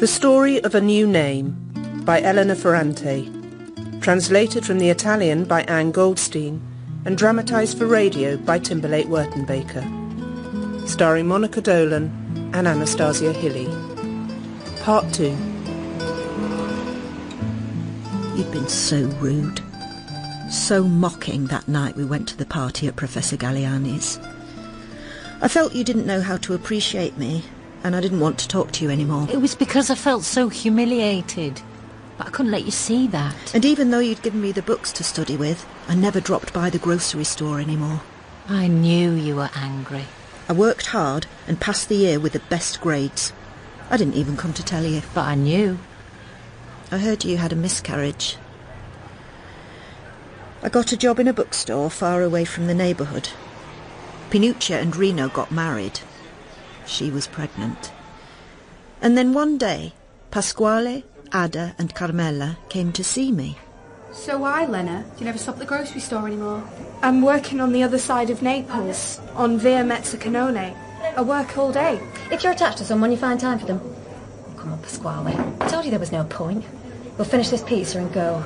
The Story of a New Name by Elena Ferrante, translated from the Italian by Anne Goldstein and dramatised for radio by Timberlake Wertenbaker, starring Monica Dolan and Anastasia Hilly. Part 2. You'd been so rude, so mocking that night we went to the party at Professor Galliani's. I felt you didn't know how to appreciate me, and I didn't want to talk to you anymore. It was because I felt so humiliated, but I couldn't let you see that. And even though you'd given me the books to study with, I never dropped by the grocery store anymore. I knew you were angry. I worked hard and passed the year with the best grades. I didn't even come to tell you. But I knew. I heard you had a miscarriage. I got a job in a bookstore far away from the neighbourhood. Pinuccia and Reno got married. She was pregnant. And then one day, Pasquale, Ada and Carmela came to see me. So why, Lena? Do you never stop at the grocery store anymore? I'm working on the other side of Naples, on Via Mezzacanone. I work all day. If you're attached to someone, you find time for them. Come on, Pasquale. I told you there was no point. We'll finish this pizza and go.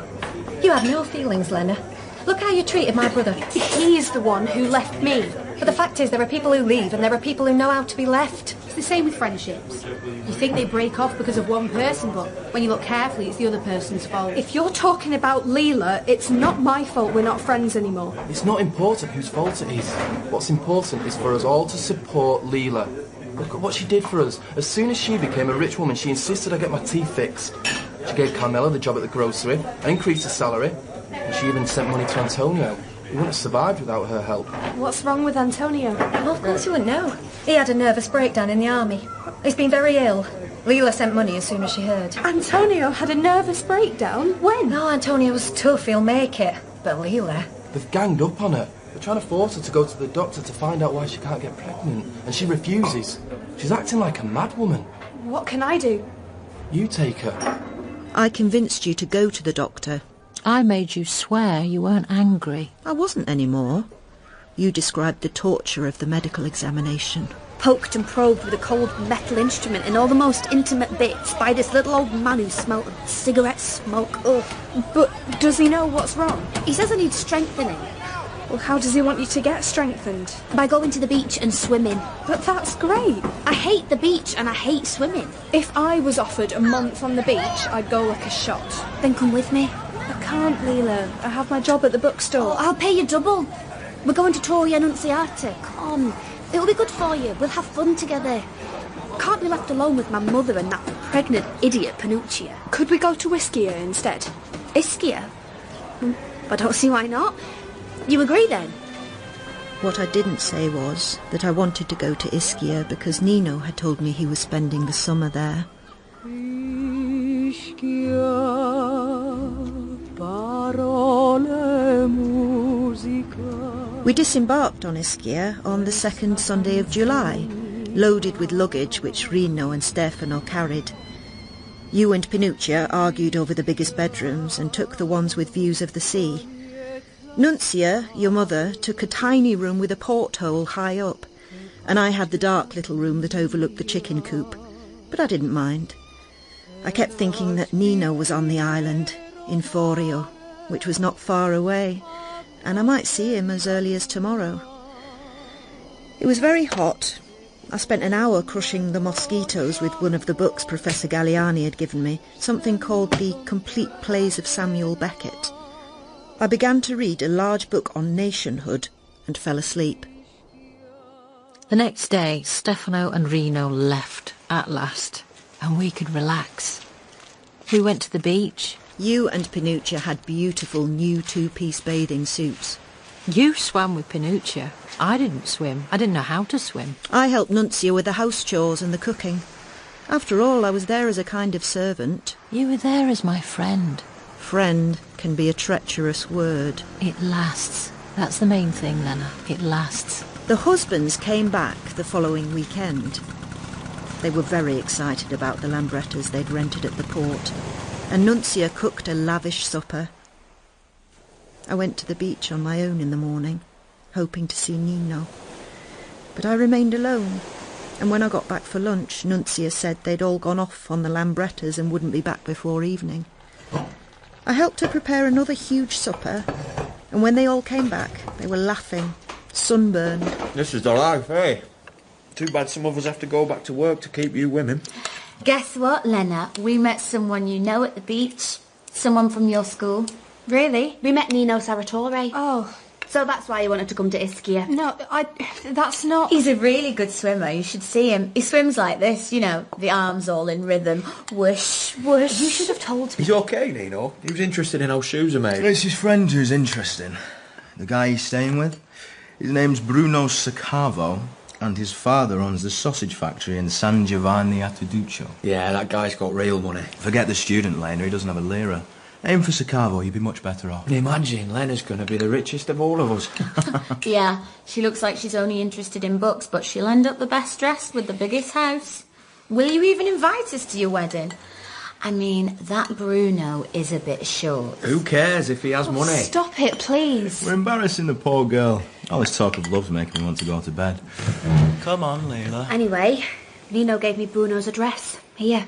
You have no feelings, Lena. Look how you treated my brother. He's the one who left me. But the fact is, there are people who leave and there are people who know how to be left. It's the same with friendships. You think they break off because of one person, but when you look carefully, it's the other person's fault. If you're talking about Lila, it's not my fault we're not friends anymore. It's not important whose fault it is. What's important is for us all to support Lila. Look at what she did for us. As soon as she became a rich woman, she insisted I get my teeth fixed. She gave Carmela the job at the grocery, I increased her salary, and she even sent money to Antonio. He wouldn't have survived without her help. What's wrong with Antonio? Well, of course you wouldn't know. He had a nervous breakdown in the army. He's been very ill. Lila sent money as soon as she heard. Antonio had a nervous breakdown? When? No, Antonio was tough, he'll make it. But Lila... They've ganged up on her. They're trying to force her to go to the doctor to find out why she can't get pregnant. And she refuses. She's acting like a madwoman. What can I do? You take her. I convinced you to go to the doctor. I made you swear you weren't angry. I wasn't anymore. You described the torture of the medical examination. Poked and probed with a cold metal instrument in all the most intimate bits by this little old man who smelt of cigarette smoke. Ugh. But does he know what's wrong? He says I need strengthening. Well, how does he want you to get strengthened? By going to the beach and swimming. But that's great. I hate the beach and I hate swimming. If I was offered a month on the beach, I'd go like a shot. Then come with me. I can't, Lila. I have my job at the bookstore. Oh, I'll pay you double. We're going to Torre Annunziata. Come. It'll be good for you. We'll have fun together. Can't be left alone with my mother and that pregnant idiot Pinuccia. Could we go to Ischia instead? Ischia? I don't see why not. You agree then? What I didn't say was that I wanted to go to Ischia because Nino had told me he was spending the summer there. We disembarked on Ischia on the second Sunday of July, loaded with luggage which Reno and Stefano carried. You and Pinuccia argued over the biggest bedrooms and took the ones with views of the sea. Nunzia, your mother, took a tiny room with a porthole high up, and I had the dark little room that overlooked the chicken coop, but I didn't mind. I kept thinking that Nino was on the island, in Forio, which was not far away, and I might see him as early as tomorrow. It was very hot. I spent an hour crushing the mosquitoes with one of the books Professor Galliani had given me, something called The Complete Plays of Samuel Beckett. I began to read a large book on nationhood and fell asleep. The next day, Stefano and Reno left, at last, and we could relax. We went to the beach. You and Pinuccia had beautiful new two-piece bathing suits. You swam with Pinuccia. I didn't swim. I didn't know how to swim. I helped Nunzia with the house chores and the cooking. After all, I was there as a kind of servant. You were there as my friend. Friend can be a treacherous word. It lasts. That's the main thing, Lena. It lasts. The husbands came back the following weekend. They were very excited about the Lambrettas they'd rented at the port, and Nunzia cooked a lavish supper. I went to the beach on my own in the morning, hoping to see Nino. But I remained alone. And when I got back for lunch, Nuncia said they'd all gone off on the Lambrettas and wouldn't be back before evening. I helped her prepare another huge supper, and when they all came back, they were laughing, sunburned. This is the life, eh? Too bad some of us have to go back to work to keep you women. Guess what, Lena? We met someone you know at the beach. Someone from your school. Really? We met Nino Sarratore. Oh. So that's why you wanted to come to Ischia? No, that's not... He's a really good swimmer. You should see him. He swims like this, you know, the arms all in rhythm. Whoosh, whoosh. You should have told me. He's okay, Nino. He was interested in how shoes are made. It's his friend who's interesting. The guy he's staying with. His name's Bruno Saccavo, and his father owns the sausage factory in San Giovanni a Teduccio. Yeah, that guy's got real money. Forget the student, Lena. He doesn't have a lira. Aim for Saccavo, you'd be much better off. Imagine, Lena's going to be the richest of all of us. Yeah, she looks like she's only interested in books, but she'll end up the best dressed with the biggest house. Will you even invite us to your wedding? I mean, that Bruno is a bit short. Who cares if he has money? Stop it, please. We're embarrassing the poor girl. All this talk of love's making me want to go to bed. Come on, Lila. Anyway, Nino gave me Bruno's address. Here.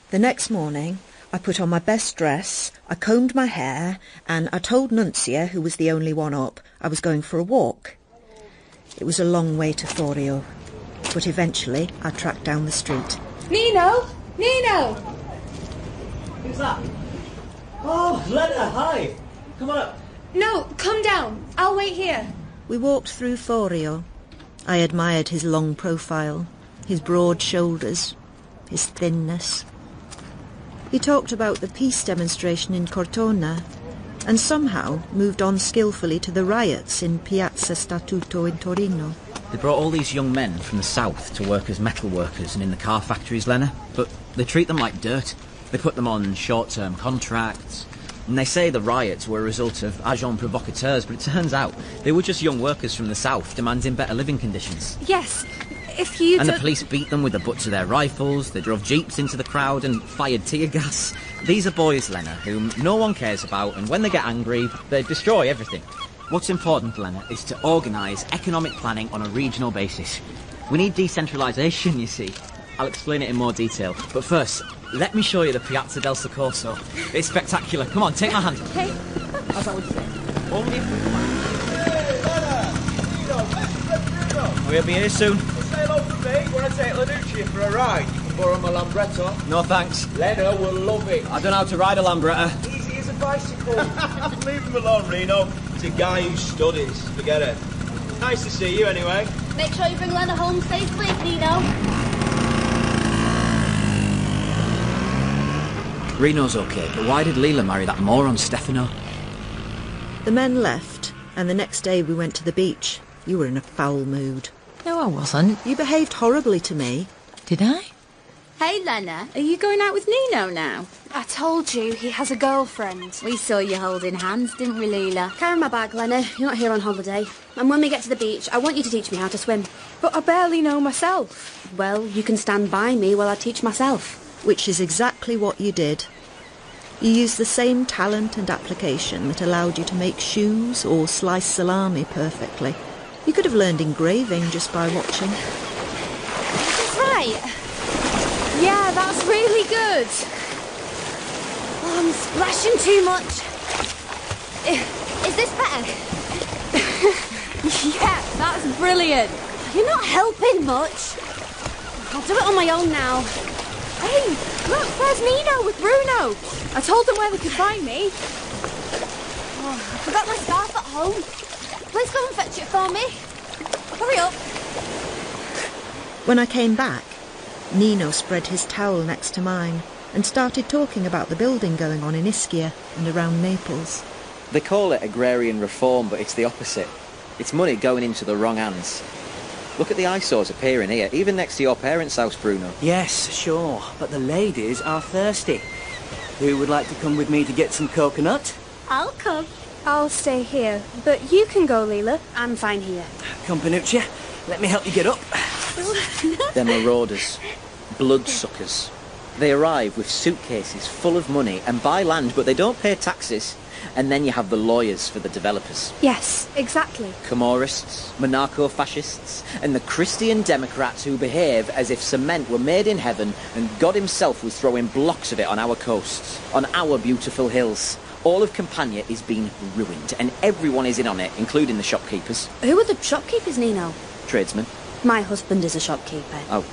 The next morning, I put on my best dress, I combed my hair, and I told Nuncia, who was the only one up, I was going for a walk. It was a long way to Forio, but eventually I tracked down the street. Nino! Nino! Who's that? Oh, Lena, hi. Come on up. No, come down. I'll wait here. We walked through Forio. I admired his long profile, his broad shoulders, his thinness. He talked about the peace demonstration in Cortona, and somehow moved on skillfully to the riots in Piazza Statuto in Torino. They brought all these young men from the south to work as metal workers and in the car factories, Lena, but they treat them like dirt. They put them on short-term contracts, and they say the riots were a result of agents provocateurs, but it turns out they were just young workers from the south demanding better living conditions. Yes, if you... And the police beat them with the butts of their rifles, they drove jeeps into the crowd and fired tear gas. These are boys, Lena, whom no one cares about, and when they get angry, they destroy everything. What's important, Lena, is to organise economic planning on a regional basis. We need decentralisation, you see. I'll explain it in more detail, but first, let me show you the Piazza del Soccorso. It's spectacular. Come on, take my hand. Okay. As I would say, only if we plan. We'll be here soon. Say hello to me when I take Lanucci for a ride. You can borrow my Lambretta. No thanks. Lena will love it. I don't know how to ride a Lambretta. Easy as a bicycle. Leave him alone, Reno. It's a guy who studies. Forget it. Nice to see you, anyway. Make sure you bring Lena home safely, Nino. Reno's okay, but why did Lila marry that moron Stefano? The men left, and the next day we went to the beach. You were in a foul mood. No, I wasn't. You behaved horribly to me. Did I? Hey, Lena, are you going out with Nino now? I told you, he has a girlfriend. We saw you holding hands, didn't we, Lila? Carry my bag, Lena. You're not here on holiday. And when we get to the beach, I want you to teach me how to swim. But I barely know myself. Well, you can stand by me while I teach myself. Which is exactly what you did. You used the same talent and application that allowed you to make shoes or slice salami perfectly. You could have learned engraving just by watching. That's right. Yeah, that's really good. Oh, I'm splashing too much. Is this better? Yeah, that's brilliant. You're not helping much. I'll do it on my own now. Hey, look, there's Nino with Bruno. I told them where they could find me. Oh, I forgot my scarf at home. Please go and fetch it for me. Hurry up. When I came back, Nino spread his towel next to mine and started talking about the building going on in Ischia and around Naples. They call it agrarian reform, but it's the opposite. It's money going into the wrong hands. Look at the eyesores appearing here, even next to your parents' house, Bruno. Yes, sure, but the ladies are thirsty. Who would like to come with me to get some coconut? I'll come. I'll stay here, but you can go, Lila. I'm fine here. Come, Pinuccia. Let me help you get up. They're marauders, bloodsuckers. They arrive with suitcases full of money and buy land, but they don't pay taxes. And then you have the lawyers for the developers. Yes, exactly. Camorrists, monarcho-fascists, and the Christian Democrats who behave as if cement were made in heaven and God himself was throwing blocks of it on our coasts, on our beautiful hills. All of Campania is being ruined, and everyone is in on it, including the shopkeepers. Who are the shopkeepers, Nino? Tradesmen. My husband is a shopkeeper. Oh,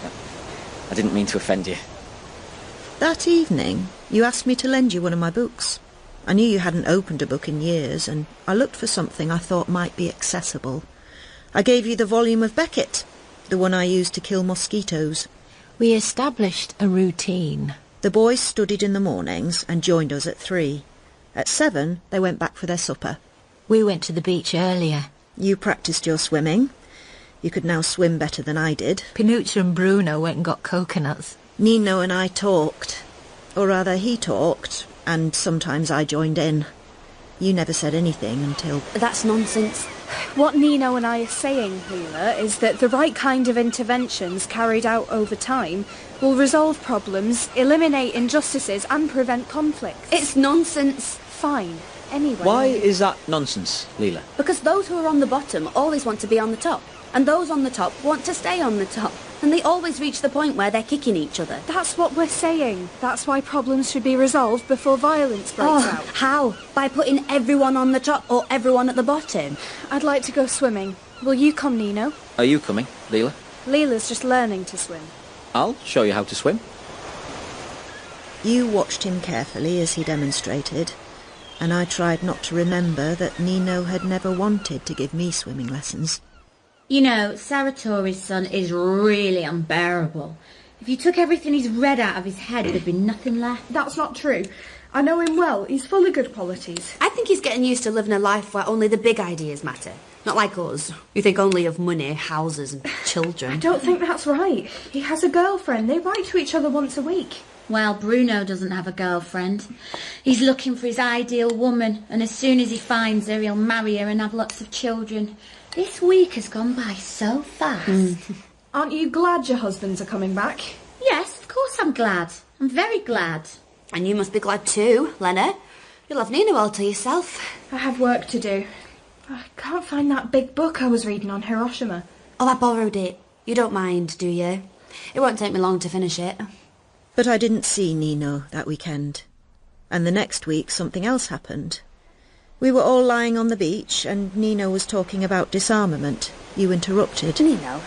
I didn't mean to offend you. That evening, you asked me to lend you one of my books. I knew you hadn't opened a book in years, and I looked for something I thought might be accessible. I gave you the volume of Beckett, the one I used to kill mosquitoes. We established a routine. The boys studied in the mornings and joined us at 3. At 7, they went back for their supper. We went to the beach earlier. You practised your swimming. You could now swim better than I did. Pinuccia and Bruno went and got coconuts. Nino and I talked. Or rather, he talked, and sometimes I joined in. You never said anything until... That's nonsense. What Nino and I are saying, Lila, is that the right kind of interventions carried out over time will resolve problems, eliminate injustices and prevent conflicts. It's nonsense. Fine. Anyway... Why is that nonsense, Lila? Because those who are on the bottom always want to be on the top, and those on the top want to stay on the top, and they always reach the point where they're kicking each other. That's what we're saying. That's why problems should be resolved before violence breaks out. How? By putting everyone on the top or everyone at the bottom? I'd like to go swimming. Will you come, Nino? Are you coming, Lila? Lila's just learning to swim. I'll show you how to swim. You watched him carefully as he demonstrated, and I tried not to remember that Nino had never wanted to give me swimming lessons. You know, Saratore's son is really unbearable. If you took everything he's read out of his head, there'd be nothing left. That's not true. I know him well. He's full of good qualities. I think he's getting used to living a life where only the big ideas matter. Not like us, who think only of money, houses and children. I don't think that's right. He has a girlfriend. They write to each other once a week. Well, Bruno doesn't have a girlfriend. He's looking for his ideal woman, and as soon as he finds her, he'll marry her and have lots of children. This week has gone by so fast. Aren't you glad your husbands are coming back? Yes, of course I'm glad. I'm very glad. And you must be glad too, Lena. You'll have Nino all to yourself. I have work to do. I can't find that big book I was reading on Hiroshima. Oh, I borrowed it. You don't mind, do you? It won't take me long to finish it. But I didn't see Nino that weekend. And the next week something else happened. We were all lying on the beach and Nino was talking about disarmament. You interrupted. Nino,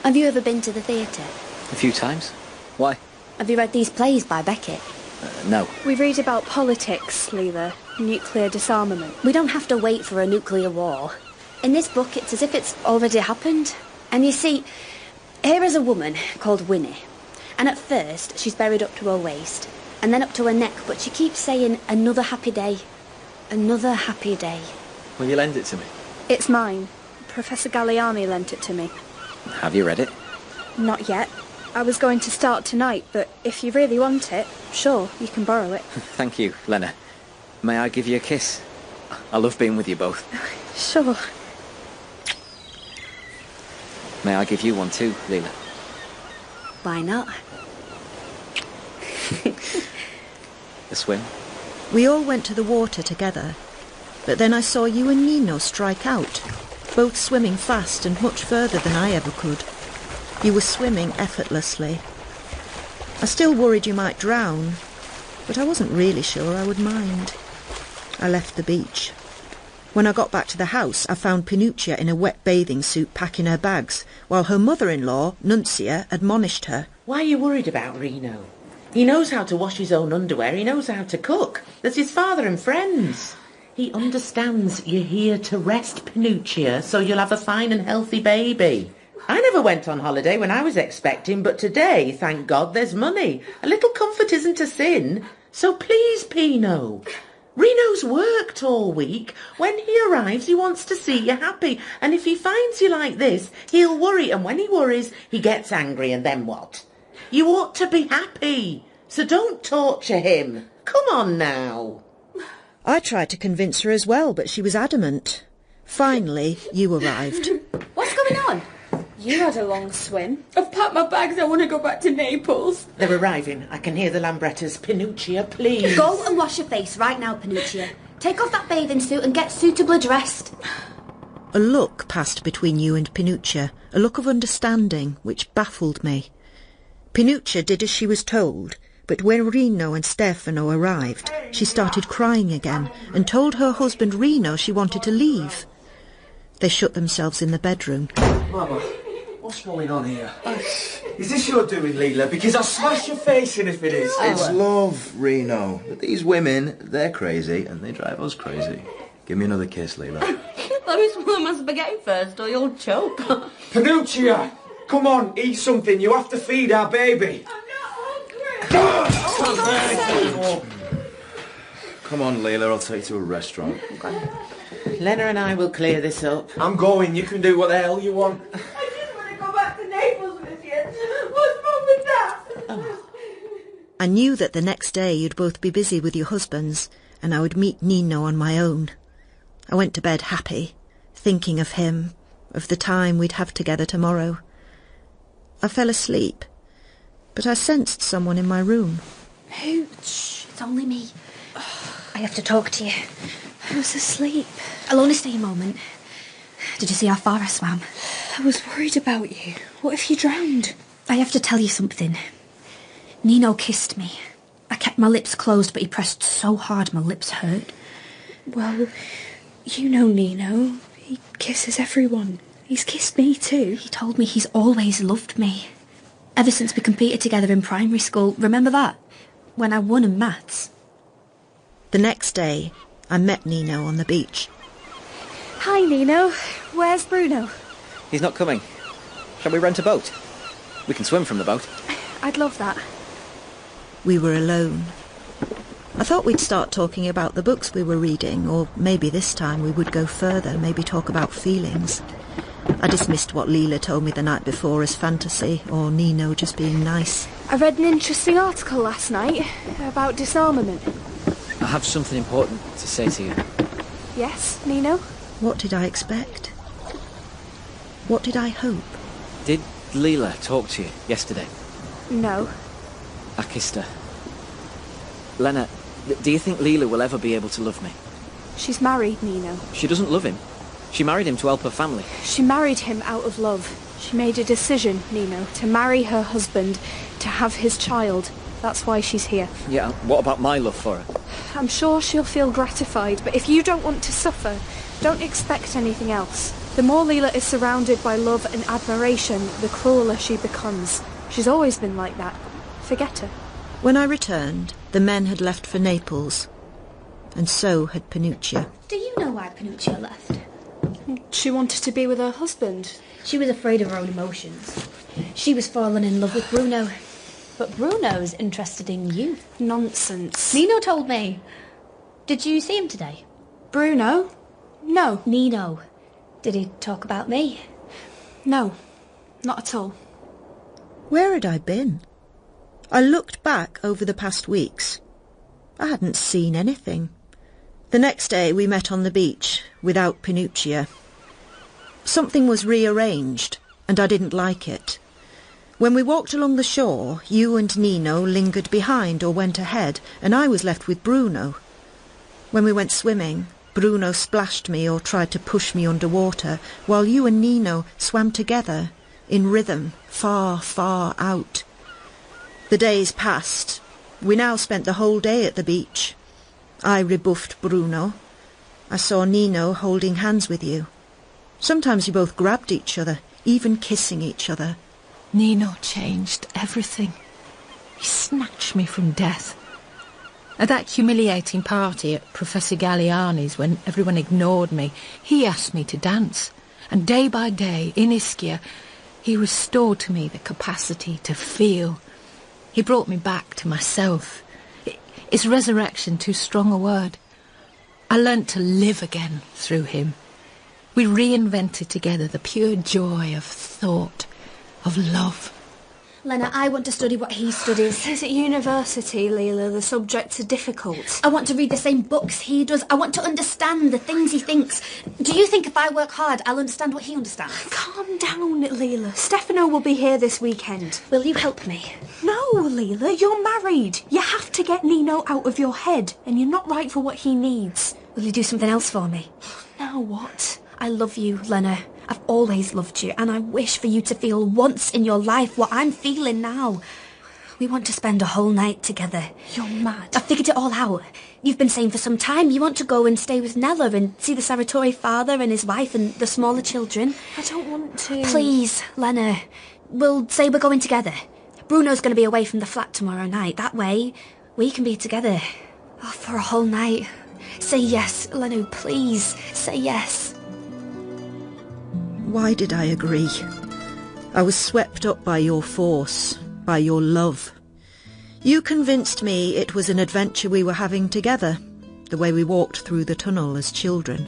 have you ever been to the theatre? A few times. Why? Have you read these plays by Beckett? No. We read about politics, Lila. Nuclear disarmament. We don't have to wait for a nuclear war. In this book, it's as if it's already happened. And you see, here is a woman called Winnie. And at first, she's buried up to her waist, and then up to her neck, but she keeps saying, another happy day. Another happy day. Will you lend it to me? It's mine. Professor Galliani lent it to me. Have you read it? Not yet. I was going to start tonight, but if you really want it, sure, you can borrow it. Thank you, Lena. May I give you a kiss? I love being with you both. Sure. May I give you one too, Lila? Why not? A swim? We all went to the water together, but then I saw you and Nino strike out, both swimming fast and much further than I ever could. You were swimming effortlessly. I still worried you might drown, but I wasn't really sure I would mind. I left the beach. When I got back to the house, I found Pinuccia in a wet bathing suit packing her bags, while her mother-in-law, Nuncia, admonished her. Why are you worried about Reno? He knows how to wash his own underwear, he knows how to cook. There's his father and friends. He understands you're here to rest, Pinuccia, so you'll have a fine and healthy baby. I never went on holiday when I was expecting, but today, thank God, there's money. A little comfort isn't a sin. So please, Pino. Reno's worked all week. When he arrives, he wants to see you happy. And if he finds you like this, he'll worry. And when he worries, he gets angry. And then what? You ought to be happy. So don't torture him. Come on now. I tried to convince her as well, but she was adamant. Finally, you arrived. What's going on? You had a long swim. I've packed my bags. I want to go back to Naples. They're arriving. I can hear the Lambrettas. Pinuccia, please. Go and wash your face right now, Pinuccia. Take off that bathing suit and get suitably dressed. A look passed between you and Pinuccia, a look of understanding which baffled me. Pinuccia did as she was told, but when Reno and Stefano arrived, she started crying again and told her husband Reno she wanted to leave. They shut themselves in the bedroom. Mama, what's going on here? Is this your doing, Lila? Because I'll smash your face in if it is. It's love, Reno. But these women, they're crazy, and they drive us crazy. Give me another kiss, Lila. Let me swallow my spaghetti first or you'll choke. Pinuccia, come on, eat something. You have to feed our baby. Come on, Lila, I'll take you to a restaurant. Lena and I will clear this up. I'm going. You can do what the hell you want. I just want to go back to Naples with you. What's wrong with that? I knew that the next day you'd both be busy with your husbands, and I would meet Nino on my own. I went to bed happy, thinking of him, of the time we'd have together tomorrow. I fell asleep, but I sensed someone in my room. Who? Shh, it's only me. I have to talk to you. I was asleep. I'll only stay a moment. Did you see how far I swam? I was worried about you. What if you drowned? I have to tell you something. Nino kissed me. I kept my lips closed, but he pressed so hard my lips hurt. Well, you know Nino. He kisses everyone. He's kissed me too. He told me he's always loved me. Ever since we competed together in primary school. Remember that? When I won in maths. The next day, I met Nino on the beach. Hi, Nino. Where's Bruno? He's not coming. Shall we rent a boat? We can swim from the boat. I'd love that. We were alone. I thought we'd start talking about the books we were reading, or maybe this time we would go further, maybe talk about feelings. I dismissed what Lila told me the night before as fantasy, or Nino just being nice. I read an interesting article last night about disarmament. I have something important to say to you. Yes, Nino? What did I expect? What did I hope? Did Lila talk to you yesterday? No. I kissed her. Lena, do you think Lila will ever be able to love me? She's married, Nino. She doesn't love him. She married him to help her family. She married him out of love. She made a decision, Nino, to marry her husband, to have his child. That's why she's here. Yeah, what about my love for her? I'm sure she'll feel gratified, but if you don't want to suffer, don't expect anything else. The more Lila is surrounded by love and admiration, the crueler she becomes. She's always been like that. Forget her. When I returned, the men had left for Naples, and so had Pinuccia. Do you know why Pinuccia left? She wanted to be with her husband. She was afraid of her own emotions. She was falling in love with Bruno. But Bruno's interested in you. Nonsense. Nino told me. Did you see him today? Bruno? No. Nino. Did he talk about me? No, not at all. Where had I been? I looked back over the past weeks. I hadn't seen anything. The next day we met on the beach, without Pinuccia. Something was rearranged, and I didn't like it. When we walked along the shore, you and Nino lingered behind or went ahead, and I was left with Bruno. When we went swimming, Bruno splashed me or tried to push me underwater, while you and Nino swam together, in rhythm, far, far out. The days passed. We now spent the whole day at the beach. I rebuffed Bruno. I saw Nino holding hands with you. Sometimes you both grabbed each other, even kissing each other. Nino changed everything. He snatched me from death. At that humiliating party at Professor Galliani's, when everyone ignored me, he asked me to dance. And day by day, in Ischia, he restored to me the capacity to feel. He brought me back to myself. Is resurrection too strong a word? I learnt to live again through him. We reinvented together the pure joy of thought, of love. Lena, I want to study what he studies. He's at university, Lila. The subjects are difficult. I want to read the same books he does. I want to understand the things he thinks. Do you think if I work hard, I'll understand what he understands? Calm down, Lila. Stefano will be here this weekend. Will you help me? No, Lila, you're married. You have to get Nino out of your head, and you're not right for what he needs. Will you do something else for me? Now what? I love you, Lena. I've always loved you, and I wish for you to feel once in your life what I'm feeling now. We want to spend a whole night together. You're mad. I've figured it all out. You've been saying for some time you want to go and stay with Nella and see the Sartori father and his wife and the smaller children. I don't want to. Please, Lena. We'll say we're going together. Bruno's going to be away from the flat tomorrow night. That way, we can be together. Oh, for a whole night. Say yes, Lena, please. Say yes. Why did I agree? I was swept up by your force, by your love. You convinced me it was an adventure we were having together, the way we walked through the tunnel as children.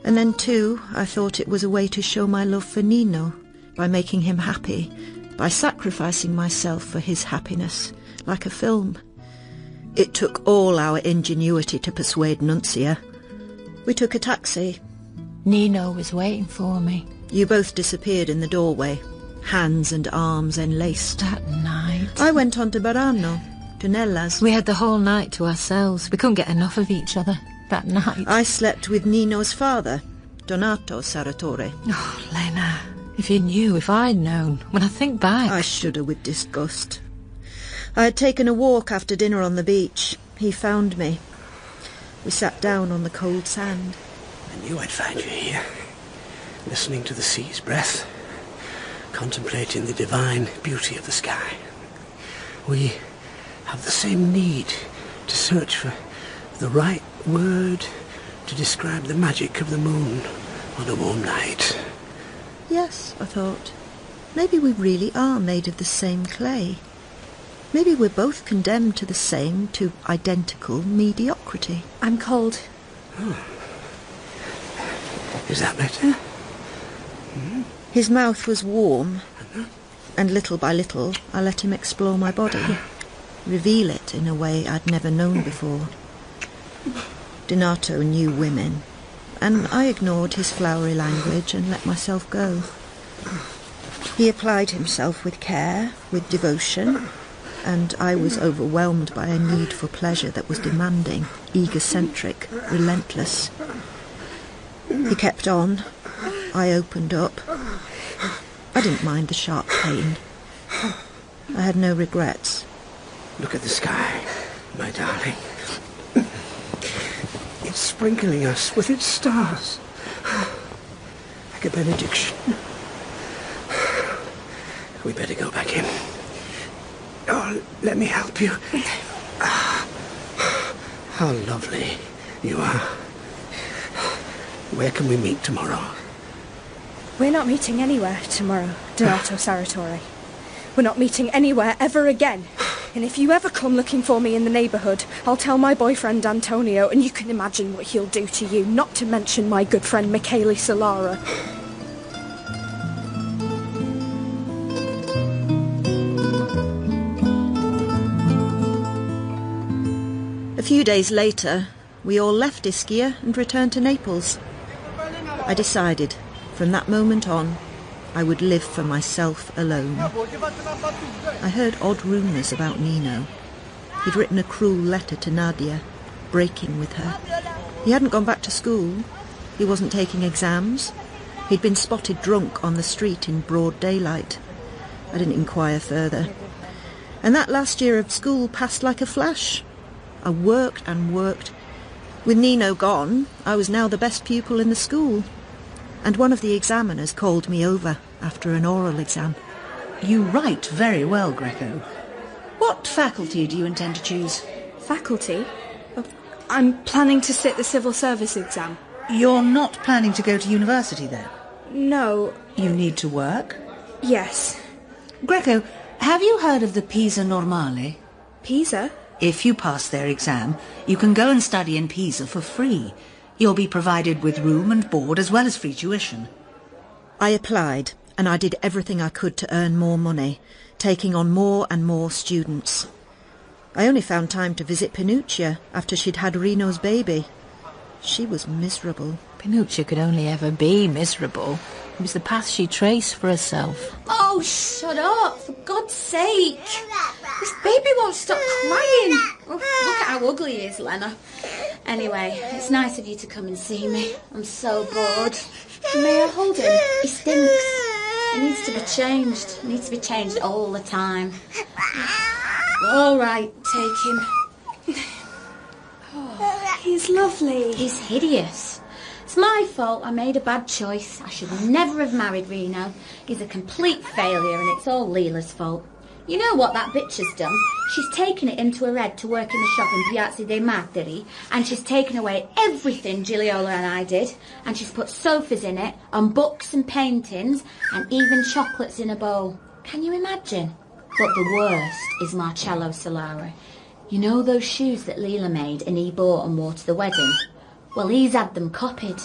And then too, I thought it was a way to show my love for Nino, by making him happy, by sacrificing myself for his happiness, like a film. It took all our ingenuity to persuade Nunzia. We took a taxi. Nino was waiting for me. You both disappeared in the doorway, hands and arms enlaced. That night. I went on to Barano, to Nella's. We had the whole night to ourselves. We couldn't get enough of each other that night. I slept with Nino's father, Donato Sarratore. Oh, Lena, if you knew, if I'd known. When I think back... I shudder with disgust. I had taken a walk after dinner on the beach. He found me. We sat down on the cold sand. I knew I'd find you here, listening to the sea's breath, contemplating the divine beauty of the sky. We have the same need to search for the right word to describe the magic of the moon on a warm night. Yes, I thought. Maybe we really are made of the same clay. Maybe we're both condemned to the same, to identical mediocrity. I'm cold. Oh. Is that better? His mouth was warm, and little by little I let him explore my body, reveal it in a way I'd never known before. Donato knew women, and I ignored his flowery language and let myself go. He applied himself with care, with devotion, and I was overwhelmed by a need for pleasure that was demanding, egocentric, relentless. He kept on. I opened up. I didn't mind the sharp pain. I had no regrets. Look at the sky, my darling. It's sprinkling us with its stars. Like a benediction. We better go back in. Oh, let me help you. How lovely you are. Where can we meet tomorrow? We're not meeting anywhere tomorrow, Donato Sarratore. We're not meeting anywhere ever again. And if you ever come looking for me in the neighbourhood, I'll tell my boyfriend Antonio, and you can imagine what he'll do to you, not to mention my good friend Michele Solara. A few days later, we all left Ischia and returned to Naples. I decided, from that moment on, I would live for myself alone. I heard odd rumours about Nino. He'd written a cruel letter to Nadia, breaking with her. He hadn't gone back to school. He wasn't taking exams. He'd been spotted drunk on the street in broad daylight. I didn't inquire further. And that last year of school passed like a flash. I worked and worked. With Nino gone, I was now the best pupil in the school. And one of the examiners called me over after an oral exam. You write very well, Greco. What faculty do you intend to choose? Faculty? I'm planning to sit the civil service exam. You're not planning to go to university then? No. You need to work? Yes. Greco, have you heard of the Pisa Normale? Pisa? If you pass their exam, you can go and study in Pisa for free. You'll be provided with room and board as well as free tuition. I applied, and I did everything I could to earn more money, taking on more and more students. I only found time to visit Pinuccia after she'd had Reno's baby. She was miserable. Pinuccia could only ever be miserable. It was the path she traced for herself. Oh, shut up, for God's sake. This baby won't stop crying. Oh, look at how ugly he is, Lena. Anyway, it's nice of you to come and see me. I'm so bored. May I hold him? He stinks. He needs to be changed. He needs to be changed all the time. All right, take him. Oh, he's lovely. He's hideous. It's my fault. I made a bad choice. I should never have married Reno. He's a complete failure and it's all Lila's fault. You know what that bitch has done? She's taken it into her head to work in the shop in Piazza dei Martiri, and she's taken away everything Giliola and I did, and she's put sofas in it, and books and paintings, and even chocolates in a bowl. Can you imagine? But the worst is Marcello Solari. You know those shoes that Lila made and he bought and wore to the wedding? Well, he's had them copied.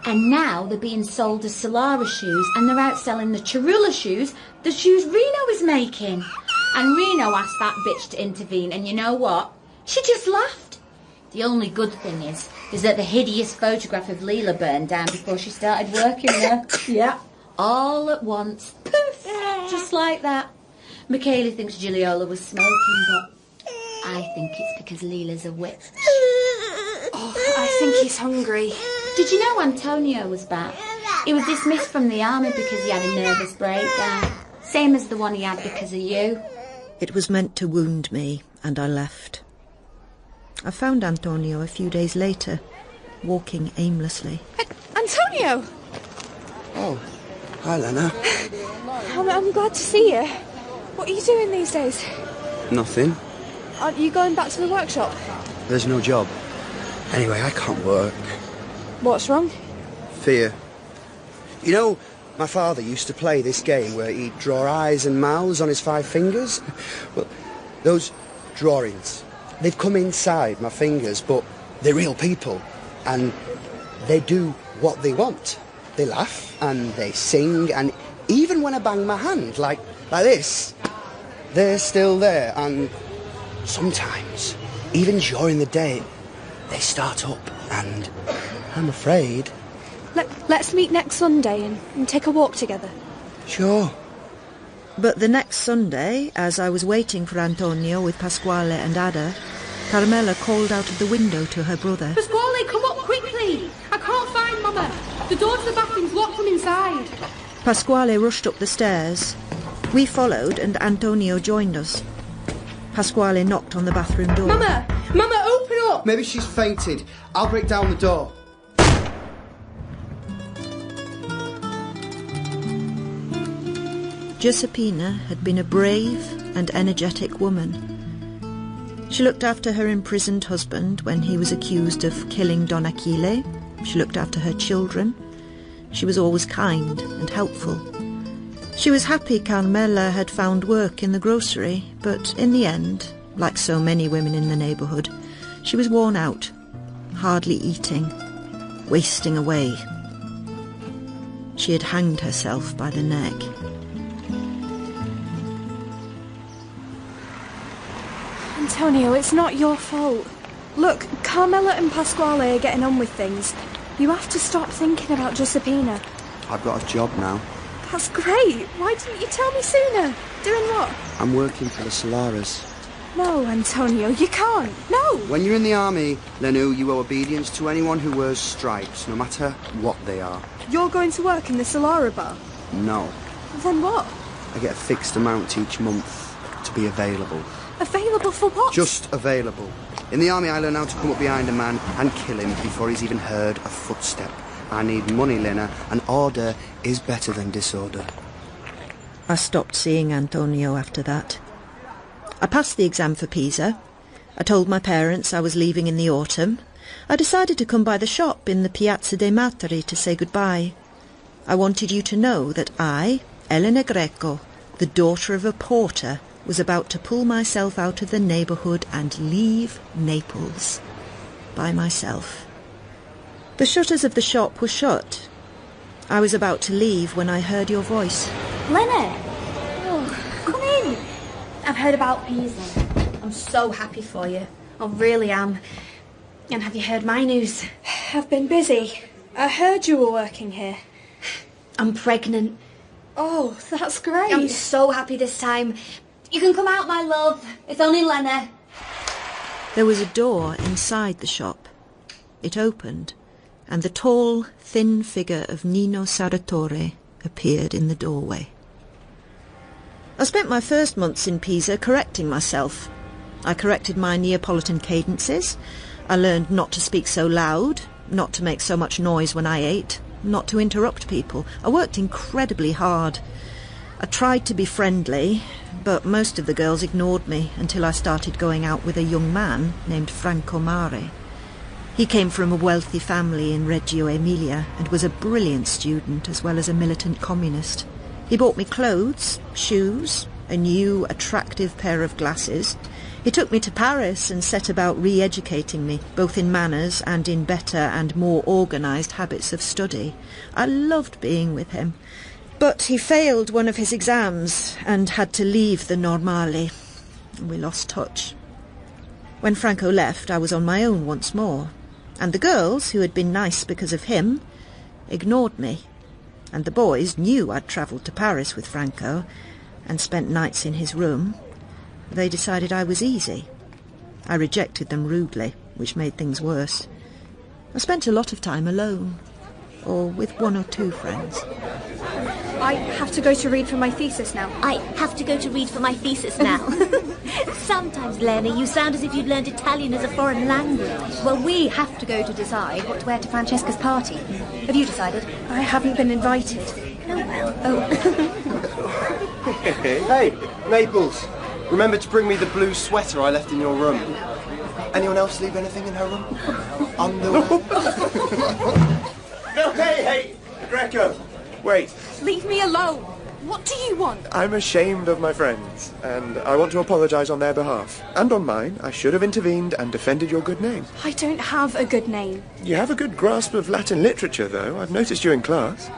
And now they're being sold as Solara shoes, and they're outselling the Chirula shoes, the shoes Reno is making. And Reno asked that bitch to intervene, and you know what? She just laughed. The only good thing is that the hideous photograph of Lila burned down before she started working there. Yeah, all at once. Poof! Just like that. Michaela thinks Giliola was smoking, but I think it's because Lila's a witch. Oh, I think he's hungry. Did you know Antonio was back? He was dismissed from the army because he had a nervous breakdown. Same as the one he had because of you. It was meant to wound me, and I left. I found Antonio a few days later, walking aimlessly. Antonio! Oh, hi, Lena. I'm glad to see you. What are you doing these days? Nothing. Aren't you going back to the workshop? There's no job. Anyway, I can't work. What's wrong? Fear. You know, my father used to play this game where he'd draw eyes and mouths on his 5 fingers. Well, those drawings, they've come inside my fingers, but they're real people. And they do what they want. They laugh and they sing, and even when I bang my hand like this, they're still there. And sometimes, even during the day, they start up, and I'm afraid. Let's meet next Sunday and take a walk together. Sure. But the next Sunday, as I was waiting for Antonio with Pasquale and Ada, Carmela called out of the window to her brother. Pasquale, come up quickly! I can't find Mama. The door to the bathroom's locked from inside. Pasquale rushed up the stairs. We followed and Antonio joined us. Pasquale knocked on the bathroom door. Mama, open up! Maybe she's fainted. I'll break down the door. Giuseppina had been a brave and energetic woman. She looked after her imprisoned husband when he was accused of killing Don Achille. She looked after her children. She was always kind and helpful. She was happy Carmela had found work in the grocery, but in the end, like so many women in the neighbourhood, she was worn out, hardly eating, wasting away. She had hanged herself by the neck. Antonio, it's not your fault. Look, Carmela and Pasquale are getting on with things. You have to stop thinking about Giuseppina. I've got a job now. That's great. Why didn't you tell me sooner? Doing what? I'm working for the Solaras. No, Antonio, you can't. No! When you're in the army, Lenu, you owe obedience to anyone who wears stripes, no matter what they are. You're going to work in the Solara bar? No. Then what? I get a fixed amount each month to be available. Available for what? Just available. In the army, I learn how to come up behind a man and kill him before he's even heard a footstep. I need money, Lena, and order is better than disorder. I stopped seeing Antonio after that. I passed the exam for Pisa. I told my parents I was leaving in the autumn. I decided to come by the shop in the Piazza dei Martiri to say goodbye. I wanted you to know that I, Elena Greco, the daughter of a porter, was about to pull myself out of the neighbourhood and leave Naples by myself. The shutters of the shop were shut. I was about to leave when I heard your voice. Lena! Oh, come in. I've heard about Pisa. I'm so happy for you. I really am. And have you heard my news? I've been busy. I heard you were working here. I'm pregnant. Oh, that's great. I'm so happy this time. You can come out, my love. It's only Lena. There was a door inside the shop. It opened, and the tall, thin figure of Nino Sarratore appeared in the doorway. I spent my first months in Pisa correcting myself. I corrected my Neapolitan cadences. I learned not to speak so loud, not to make so much noise when I ate, not to interrupt people. I worked incredibly hard. I tried to be friendly, but most of the girls ignored me until I started going out with a young man named Franco Mare. He came from a wealthy family in Reggio Emilia and was a brilliant student as well as a militant communist. He bought me clothes, shoes, a new, attractive pair of glasses. He took me to Paris and set about re-educating me, both in manners and in better and more organised habits of study. I loved being with him. But he failed one of his exams and had to leave the Normale. We lost touch. When Franco left, I was on my own once more. And the girls, who had been nice because of him, ignored me. And the boys knew I'd travelled to Paris with Franco and spent nights in his room. They decided I was easy. I rejected them rudely, which made things worse. I spent a lot of time alone, or with one or two friends. I have to go to read for my thesis now. I have to go to read for my thesis now. Sometimes, Lena, you sound as if you'd learned Italian as a foreign language. Well, we have to go to decide what to wear to Francesca's party. Have you decided? I haven't been invited. Oh, well. Oh. Hey, Naples. Remember to bring me the blue sweater I left in your room. Anyone else leave anything in her room? Underwear? No, hey, Greco. Wait. Leave me alone. What do you want? I'm ashamed of my friends, and I want to apologise on their behalf. And on mine, I should have intervened and defended your good name. I don't have a good name. You have a good grasp of Latin literature, though. I've noticed you in class.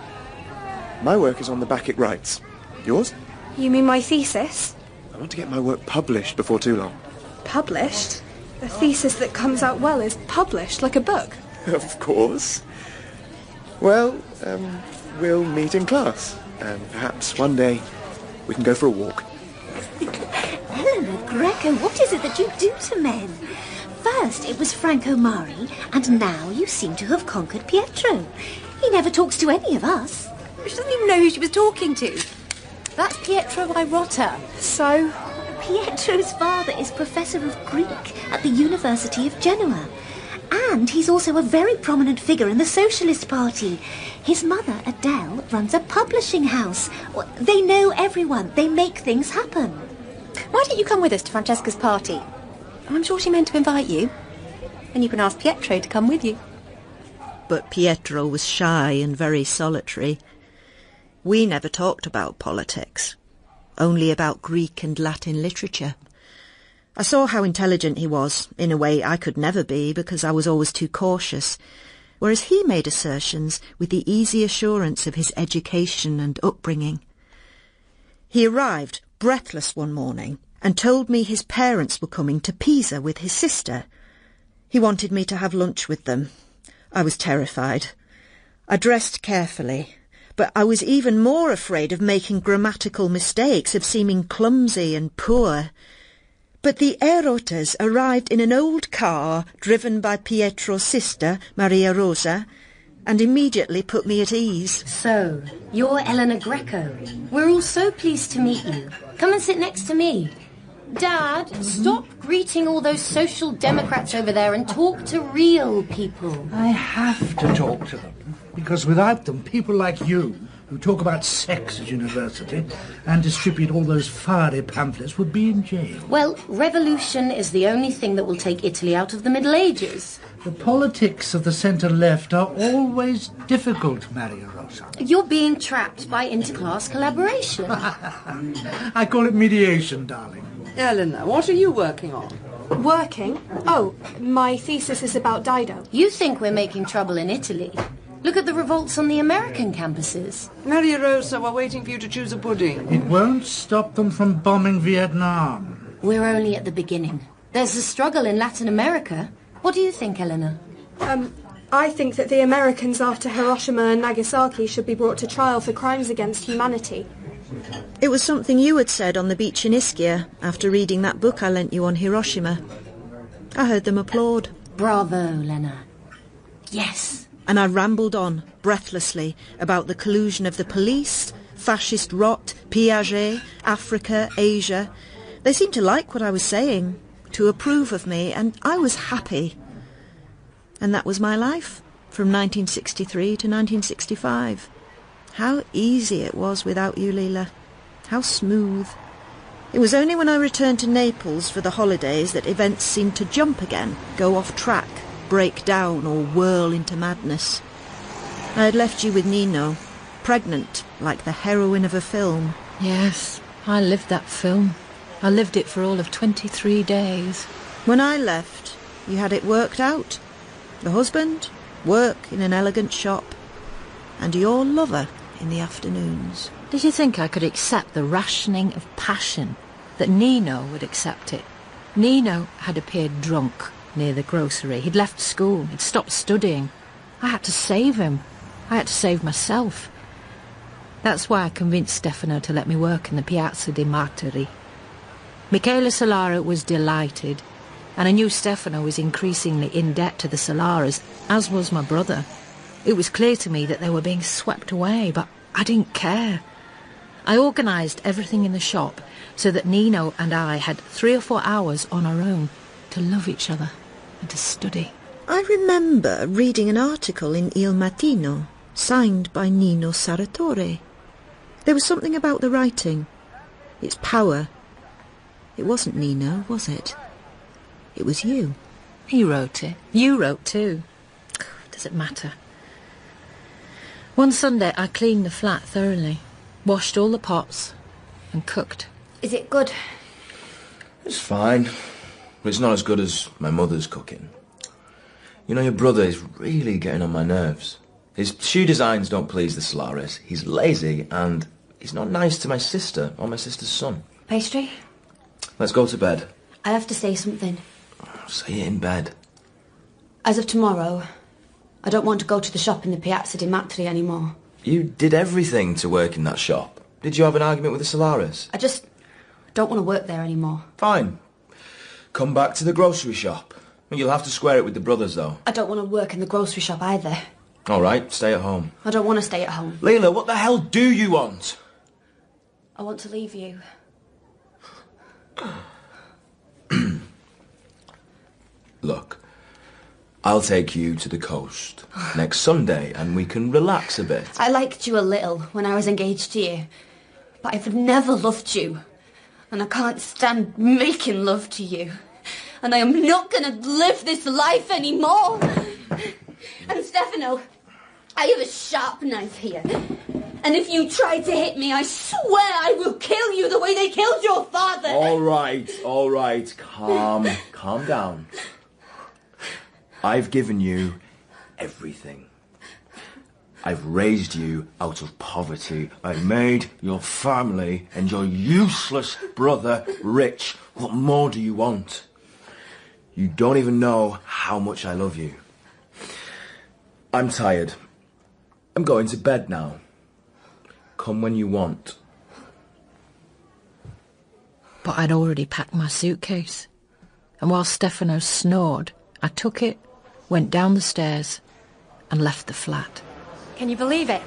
My work is on the Bacchic rites. Yours? You mean my thesis? I want to get my work published before too long. Published? A thesis that comes out well is published, like a book. Of course. Well, we'll meet in class. And perhaps one day we can go for a walk. Elena, Greco, what is it that you do to men? First it was Franco Mari, and now you seem to have conquered Pietro. He never talks to any of us. She doesn't even know who she was talking to. That's Pietro Irotta. So? Pietro's father is Professor of Greek at the University of Genoa. And he's also a very prominent figure in the Socialist Party. His mother, Adele, runs a publishing house. They know everyone. They make things happen. Why don't you come with us to Francesca's party? I'm sure she meant to invite you. And you can ask Pietro to come with you. But Pietro was shy and very solitary. We never talked about politics, only about Greek and Latin literature. I saw how intelligent he was, in a way I could never be because I was always too cautious, whereas he made assertions with the easy assurance of his education and upbringing. He arrived, breathless one morning, and told me his parents were coming to Pisa with his sister. He wanted me to have lunch with them. I was terrified. I dressed carefully, but I was even more afraid of making grammatical mistakes, of seeming clumsy and poor. But the Erottas arrived in an old car driven by Pietro's sister, Maria Rosa, and immediately put me at ease. So, you're Elena Greco. We're all so pleased to meet you. Come and sit next to me. Dad, stop greeting all those social democrats over there and talk to real people. I have to talk to them, because without them, people like you, who talk about sex at university and distribute all those fiery pamphlets, would be in jail. Well, revolution is the only thing that will take Italy out of the Middle Ages. The politics of the centre-left are always difficult, Maria Rosa. You're being trapped by interclass collaboration. I call it mediation, darling. Eleanor, what are you working on? Working? Oh, my thesis is about Dido. You think we're making trouble in Italy? Look at the revolts on the American campuses. Maria Rosa, we're waiting for you to choose a pudding. It won't stop them from bombing Vietnam. We're only at the beginning. There's a struggle in Latin America. What do you think, Eleanor? I think that the Americans after Hiroshima and Nagasaki should be brought to trial for crimes against humanity. It was something you had said on the beach in Ischia after reading that book I lent you on Hiroshima. I heard them applaud. Bravo, Lena. Yes. And I rambled on, breathlessly, about the collusion of the police, fascist rot, Piaget, Africa, Asia. They seemed to like what I was saying, to approve of me, and I was happy. And that was my life, from 1963 to 1965. How easy it was without you, Lila. How smooth. It was only when I returned to Naples for the holidays that events seemed to jump again, go off track, break down or whirl into madness. I had left you with Nino, pregnant, like the heroine of a film. Yes, I lived that film. I lived it for all of 23 days. When I left, you had it worked out. The husband, work in an elegant shop, and your lover in the afternoons. Did you think I could accept the rationing of passion, that Nino would accept it? Nino had appeared drunk near the grocery. He'd left school. He'd stopped studying. I had to save him. I had to save myself. That's why I convinced Stefano to let me work in the Piazza dei Martiri. Michele Solara was delighted, and I knew Stefano was increasingly in debt to the Solaras, as was my brother. It was clear to me that they were being swept away, but I didn't care. I organised everything in the shop so that Nino and I had 3 or 4 hours on our own to love each other and to study. I remember reading an article in Il Mattino, signed by Nino Saratore. There was something about the writing, its power. It wasn't Nino, was it? It was you. He wrote it. You wrote too. Does it matter? One Sunday I cleaned the flat thoroughly, washed all the pots and cooked. Is it good? It's fine. But it's not as good as my mother's cooking. You know, your brother is really getting on my nerves. His shoe designs don't please the Solaris. He's lazy and he's not nice to my sister or my sister's son. Pastry? Let's go to bed. I have to say something. Say it in bed. As of tomorrow, I don't want to go to the shop in the Piazza di Matri anymore. You did everything to work in that shop. Did you have an argument with the Solaris? I just don't want to work there anymore. Fine. Come back to the grocery shop. You'll have to square it with the brothers, though. I don't want to work in the grocery shop either. All right, stay at home. I don't want to stay at home. Lila, what the hell do you want? I want to leave you. Look, I'll take you to the coast next Sunday and we can relax a bit. I liked you a little when I was engaged to you, but I've never loved you, and I can't stand making love to you, and I am not going to live this life anymore. And Stefano, I have a sharp knife here, and if you try to hit me, I swear I will kill you the way they killed your father. All right, calm down. I've given you everything. I've raised you out of poverty. I made your family and your useless brother rich. What more do you want? You don't even know how much I love you. I'm tired. I'm going to bed now. Come when you want. But I'd already packed my suitcase. And while Stefano snored, I took it, went down the stairs and left the flat. Can you believe it?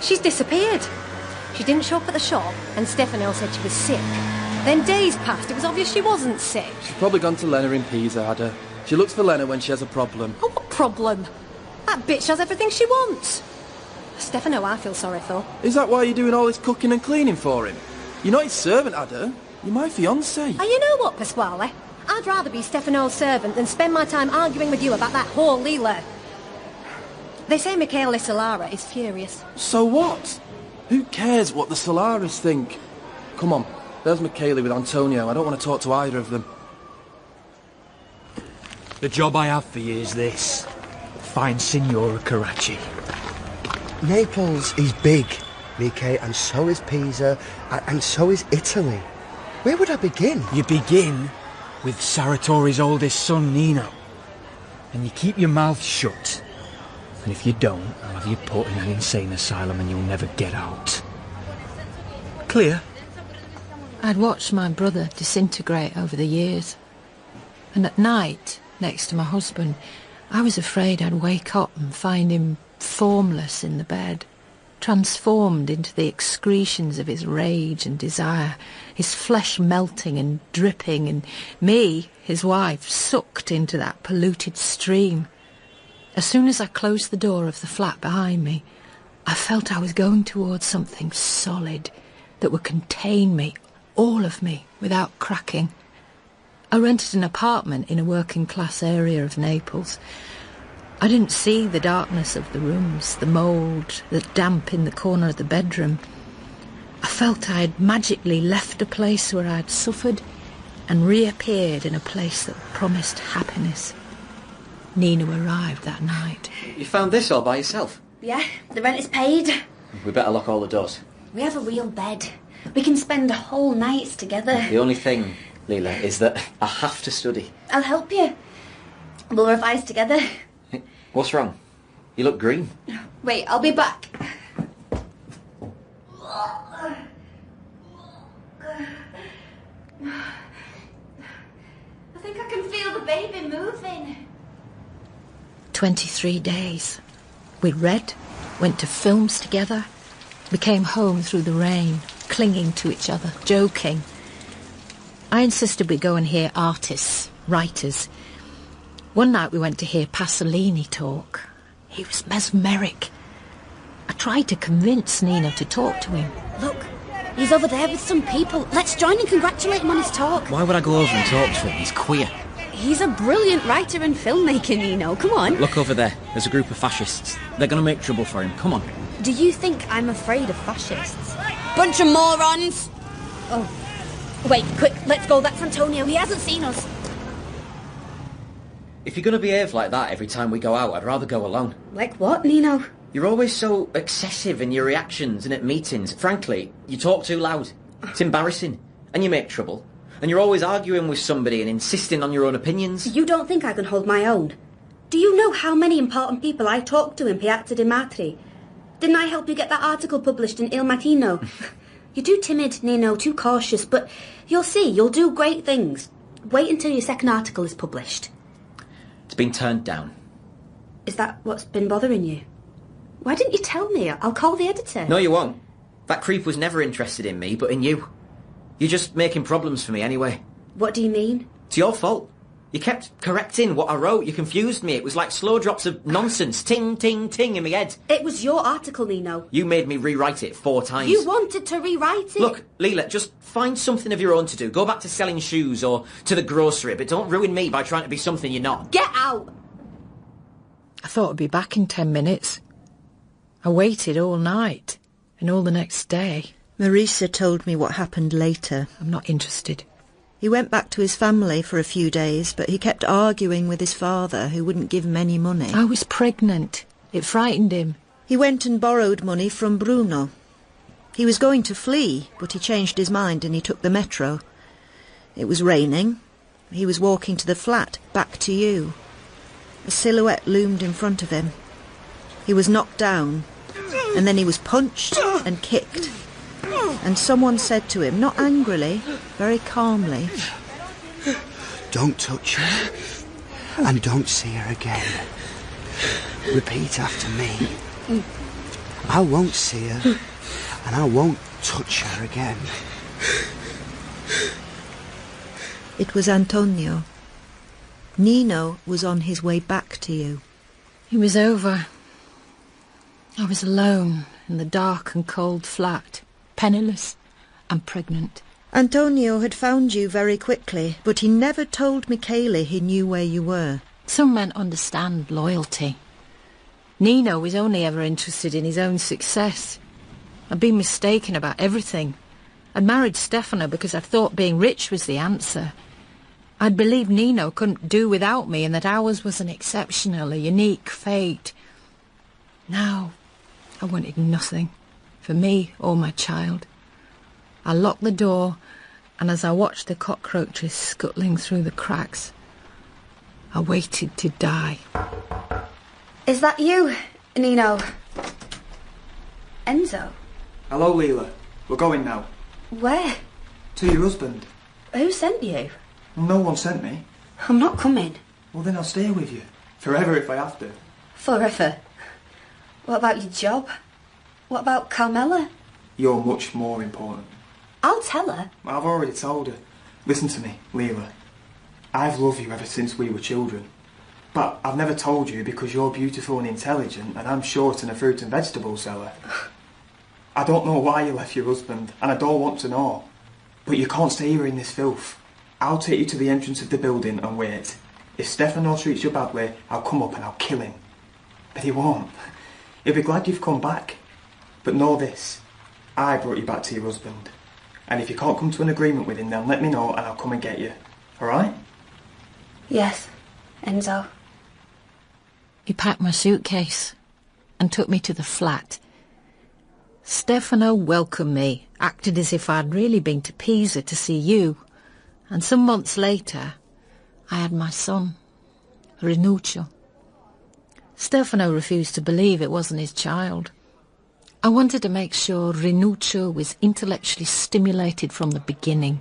She's disappeared. She didn't show up at the shop and Stefano said she was sick. Then days passed. It was obvious she wasn't sick. She's probably gone to Lena in Pisa, Ada. She looks for Lena when she has a problem. Oh, what problem? That bitch has everything she wants. Stefano, I feel sorry for. Is that why you're doing all this cooking and cleaning for him? You're not his servant, Ada. You're my fiancé. And you know what, Pasquale? I'd rather be Stefano's servant than spend my time arguing with you about that whore Lila. They say Michele Solara is furious. So what? Who cares what the Solaris think? Come on, there's Michele with Antonio. I don't want to talk to either of them. The job I have for you is this. Find Signora Carracci. Naples is big, Miche, and so is Pisa, and so is Italy. Where would I begin? You begin with Saratore's oldest son, Nino. And you keep your mouth shut. And if you don't, I'll have you put in an insane asylum and you'll never get out. Clear? I'd watched my brother disintegrate over the years. And at night, next to my husband, I was afraid I'd wake up and find him formless in the bed, transformed into the excretions of his rage and desire, his flesh melting and dripping, and me, his wife, sucked into that polluted stream. As soon as I closed the door of the flat behind me, I felt I was going towards something solid that would contain me, all of me, without cracking. I rented an apartment in a working-class area of Naples. I didn't see the darkness of the rooms, the mould, the damp in the corner of the bedroom. I felt I had magically left a place where I had suffered and reappeared in a place that promised happiness. Nina arrived that night. You found this all by yourself? Yeah, the rent is paid. We better lock all the doors. We have a real bed. We can spend whole nights together. The only thing, Lila, is that I have to study. I'll help you. We'll revise together. What's wrong? You look green. Wait, I'll be back. I think I can feel the baby moving. 23 days. We read, went to films together, we came home through the rain, clinging to each other, joking. I insisted we go and hear artists, writers. One night we went to hear Pasolini talk. He was mesmeric. I tried to convince Nina to talk to him. Look, he's over there with some people. Let's join and congratulate him on his talk. Why would I go over and talk to him? He's queer. He's a brilliant writer and filmmaker, Nino. Come on. Look over there. There's a group of fascists. They're going to make trouble for him. Come on. Do you think I'm afraid of fascists? Bunch of morons! Oh. Wait, quick, let's go. That's Antonio. He hasn't seen us. If you're going to behave like that every time we go out, I'd rather go alone. Like what, Nino? You're always so excessive in your reactions and at meetings. Frankly, you talk too loud. It's embarrassing. And you make trouble. And you're always arguing with somebody and insisting on your own opinions. You don't think I can hold my own? Do you know how many important people I talked to in Piazza di Matri? Didn't I help you get that article published in Il Mattino? You're too timid, Nino, too cautious, but you'll see, you'll do great things. Wait until your second article is published. It's been turned down. Is that what's been bothering you? Why didn't you tell me? I'll call the editor. No, you won't. That creep was never interested in me, but in you. You're just making problems for me anyway. What do you mean? It's your fault. You kept correcting what I wrote. You confused me. It was like slow drops of nonsense. Ting, ting, ting in my head. It was your article, Nino. You made me rewrite it 4 times. You wanted to rewrite it. Look, Lila, just find something of your own to do. Go back to selling shoes or to the grocery, but don't ruin me by trying to be something you're not. Get out! I thought I'd be back in 10 minutes. I waited all night and all the next day. Marisa told me what happened later. I'm not interested. He went back to his family for a few days, but he kept arguing with his father, who wouldn't give him any money. I was pregnant. It frightened him. He went and borrowed money from Bruno. He was going to flee, but he changed his mind and he took the metro. It was raining. He was walking to the flat, back to you. A silhouette loomed in front of him. He was knocked down, and then he was punched and kicked. And someone said to him, not angrily, very calmly, "Don't touch her, and don't see her again. Repeat after me. I won't see her, and I won't touch her again." It was Antonio. Nino was on his way back to you. It was over. I was alone in the dark and cold flat, penniless and pregnant. Antonio had found you very quickly, but he never told Michele he knew where you were. Some men understand loyalty. Nino was only ever interested in his own success. I'd been mistaken about everything. I'd married Stefano because I thought being rich was the answer. I'd believed Nino couldn't do without me and that ours was an exceptional, a unique fate. Now, I wanted nothing for me or my child. I locked the door, and as I watched the cockroaches scuttling through the cracks, I waited to die. Is that you, Nino? Enzo? Hello, Lila. We're going now. Where? To your husband. Who sent you? No one sent me. I'm not coming. Well, then I'll stay with you. Forever if I have to. Forever? What about your job? What about Carmela? You're much more important. I'll tell her. I've already told her. Listen to me, Lila. I've loved you ever since we were children. But I've never told you because you're beautiful and intelligent and I'm short in a fruit and vegetable seller. I don't know why you left your husband and I don't want to know. But you can't stay here in this filth. I'll take you to the entrance of the building and wait. If Stefano treats you badly, I'll come up and I'll kill him. But he won't. He'll be glad you've come back. But know this, I brought you back to your husband. And if you can't come to an agreement with him, then let me know and I'll come and get you. Alright? Yes, Enzo. He packed my suitcase and took me to the flat. Stefano welcomed me, acted as if I'd really been to Pisa to see you. And some months later, I had my son, Rinuccio. Stefano refused to believe it wasn't his child. I wanted to make sure Rinuccio was intellectually stimulated from the beginning.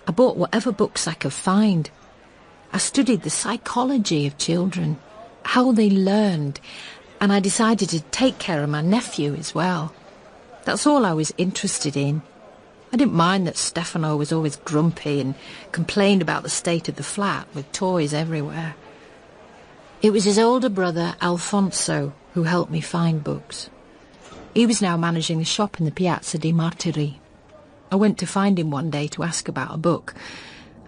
I bought whatever books I could find. I studied the psychology of children, how they learned, and I decided to take care of my nephew as well. That's all I was interested in. I didn't mind that Stefano was always grumpy and complained about the state of the flat with toys everywhere. It was his older brother, Alfonso, who helped me find books. He was now managing the shop in the Piazza di Martiri. I went to find him one day to ask about a book,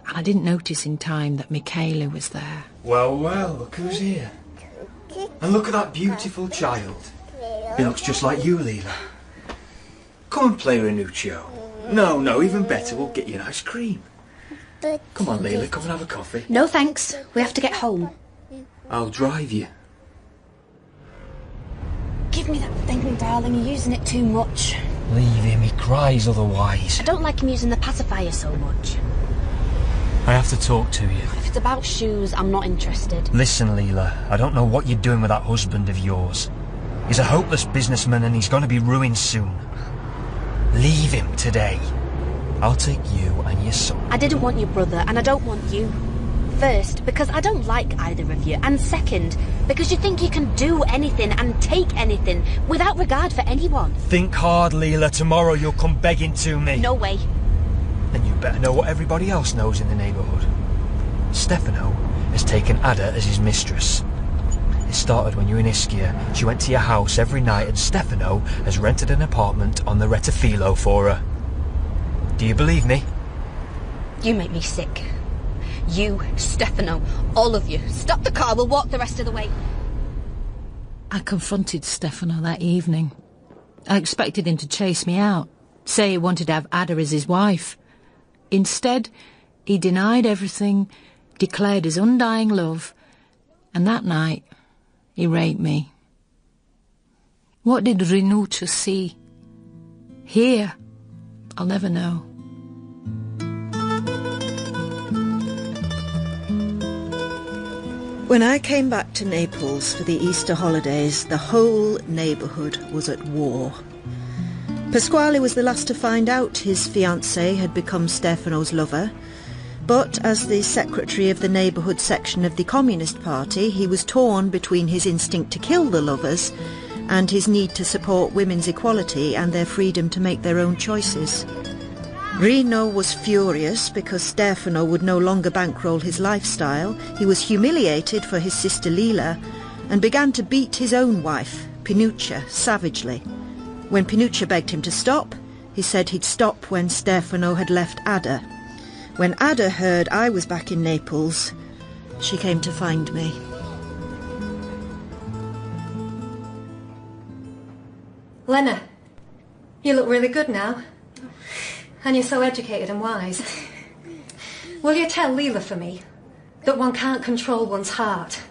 and I didn't notice in time that Michele was there. Well, well, look who's here. And look at that beautiful child. He looks just like you, Lila. Come and play Rinuccio. No, even better, we'll get you an ice cream. Come on, Lila, come and have a coffee. No thanks, we have to get home. I'll drive you. Give me that thing, darling, you're using it too much. Leave him, he cries otherwise. I don't like him using the pacifier so much. I have to talk to you. If it's about shoes, I'm not interested. Listen, Lila, I don't know what you're doing with that husband of yours. He's a hopeless businessman and he's going to be ruined soon. Leave him today. I'll take you and your son. I didn't want your brother, and I don't want you. First, because I don't like either of you, and second, because you think you can do anything and take anything without regard for anyone. Think hard, Lila. Tomorrow you'll come begging to me. No way. Then you better know what everybody else knows in the neighbourhood. Stefano has taken Ada as his mistress. It started when you were in Ischia. She went to your house every night and Stefano has rented an apartment on the Rettifilo for her. Do you believe me? You make me sick. You, Stefano, all of you. Stop the car, we'll walk the rest of the way. I confronted Stefano that evening. I expected him to chase me out, say he wanted to have Ada as his wife. Instead, he denied everything, declared his undying love, and that night, he raped me. What did Rinuccio see? Hear? I'll never know. When I came back to Naples for the Easter holidays, the whole neighbourhood was at war. Pasquale was the last to find out his fiancée had become Stefano's lover, but as the secretary of the neighbourhood section of the Communist Party, he was torn between his instinct to kill the lovers and his need to support women's equality and their freedom to make their own choices. Rino was furious because Stefano would no longer bankroll his lifestyle. He was humiliated for his sister Lila and began to beat his own wife, Pinuccia, savagely. When Pinuccia begged him to stop, he said he'd stop when Stefano had left Ada. When Ada heard I was back in Naples, she came to find me. Lena, you look really good now. And you're so educated and wise. Will you tell Lila for me that one can't control one's heart?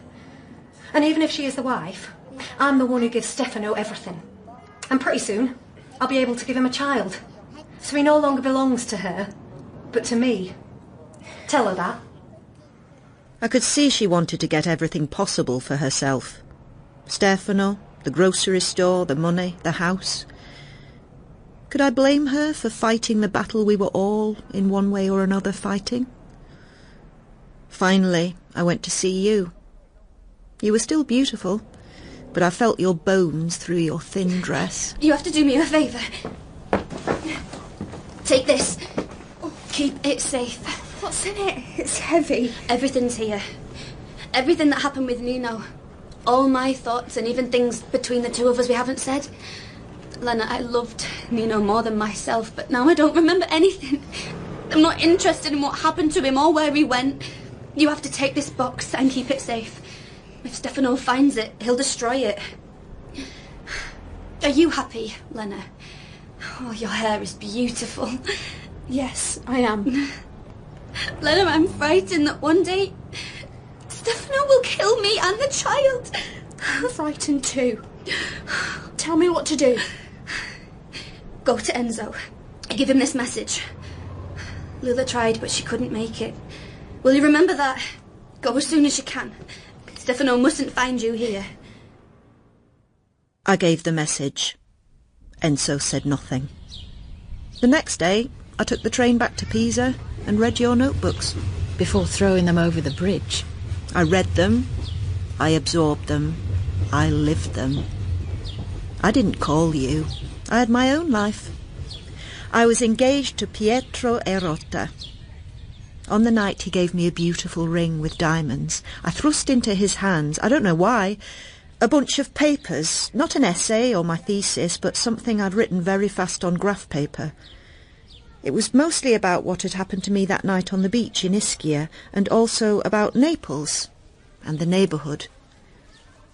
And even if she is the wife, I'm the one who gives Stefano everything. And pretty soon, I'll be able to give him a child. So he no longer belongs to her, but to me. Tell her that. I could see she wanted to get everything possible for herself. Stefano, the grocery store, the money, the house. Could I blame her for fighting the battle we were all, in one way or another, fighting? Finally, I went to see you. You were still beautiful, but I felt your bones through your thin dress. You have to do me a favour. Take this. Keep it safe. What's in it? It's heavy. Everything's here. Everything that happened with Nino. All my thoughts and even things between the two of us we haven't said. Lena, I loved Nino more than myself, but now I don't remember anything. I'm not interested in what happened to him or where he went. You have to take this box and keep it safe. If Stefano finds it, he'll destroy it. Are you happy, Lena? Oh, your hair is beautiful. Yes, I am. Lena, I'm frightened that one day Stefano will kill me and the child. I'm frightened too. Tell me what to do. Go to Enzo. Give him this message. Lila tried, but she couldn't make it. Will you remember that? Go as soon as you can. Stefano mustn't find you here. I gave the message. Enzo said nothing. The next day, I took the train back to Pisa and read your notebooks. Before throwing them over the bridge? I read them. I absorbed them. I lived them. I didn't call you. I had my own life. I was engaged to Pietro Erotta. On the night he gave me a beautiful ring with diamonds. I thrust into his hands, I don't know why, a bunch of papers, not an essay or my thesis, but something I'd written very fast on graph paper. It was mostly about what had happened to me that night on the beach in Ischia, and also about Naples and the neighbourhood.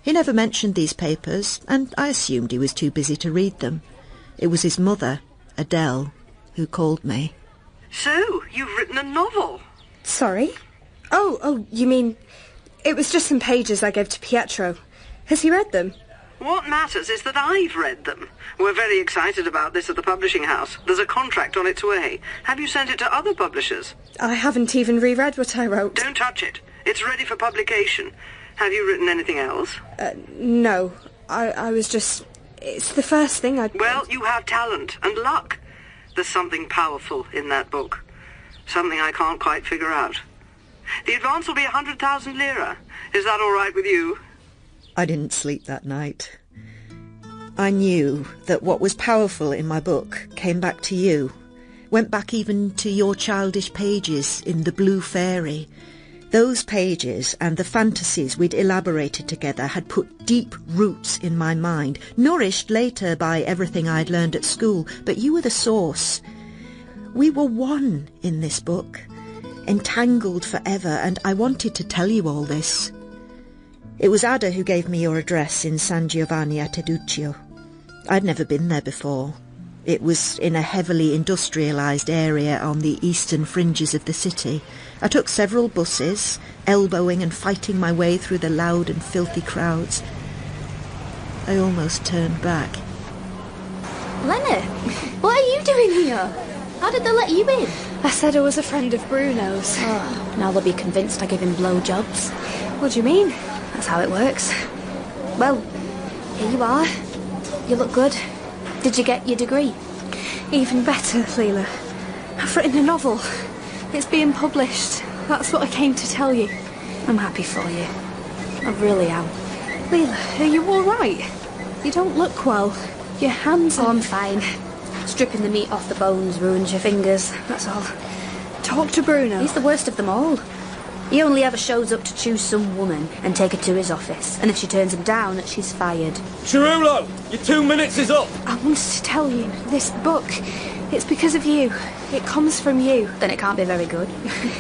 He never mentioned these papers, and I assumed he was too busy to read them. It was his mother, Adele, who called me. So, you've written a novel? Sorry? Oh, you mean... It was just some pages I gave to Pietro. Has he read them? What matters is that I've read them. We're very excited about this at the publishing house. There's a contract on its way. Have you sent it to other publishers? I haven't even reread what I wrote. Don't touch it. It's ready for publication. Have you written anything else? No. I was just... It's the first thing I'd... Well, you have talent and luck. There's something powerful in that book. Something I can't quite figure out. The advance will be 100,000 lira. Is that all right with you? I didn't sleep that night. I knew that what was powerful in my book came back to you, went back even to your childish pages in The Blue Fairy. Those pages and the fantasies we'd elaborated together had put deep roots in my mind, nourished later by everything I'd learned at school, but you were the source. We were one in this book, entangled forever, and I wanted to tell you all this. It was Ada who gave me your address in San Giovanni a Teduccio. I'd never been there before. It was in a heavily industrialised area on the eastern fringes of the city. I took several buses, elbowing and fighting my way through the loud and filthy crowds. I almost turned back. Lena, what are you doing here? How did they let you in? I said I was a friend of Bruno's. Oh, now they'll be convinced I give him blowjobs. What do you mean? That's how it works. Well, here you are. You look good. Did you get your degree? Even better, Lila. I've written a novel. It's being published. That's what I came to tell you. I'm happy for you. I really am. Lila, are you all right? You don't look well. Your hands are... Oh, I'm fine. Stripping the meat off the bones ruins your fingers, that's all. Talk to Bruno. He's the worst of them all. He only ever shows up to choose some woman and take her to his office. And if she turns him down, she's fired. Cirulo, your 2 minutes is up. I wanted to tell you, this book, it's because of you. It comes from you. Then it can't be very good.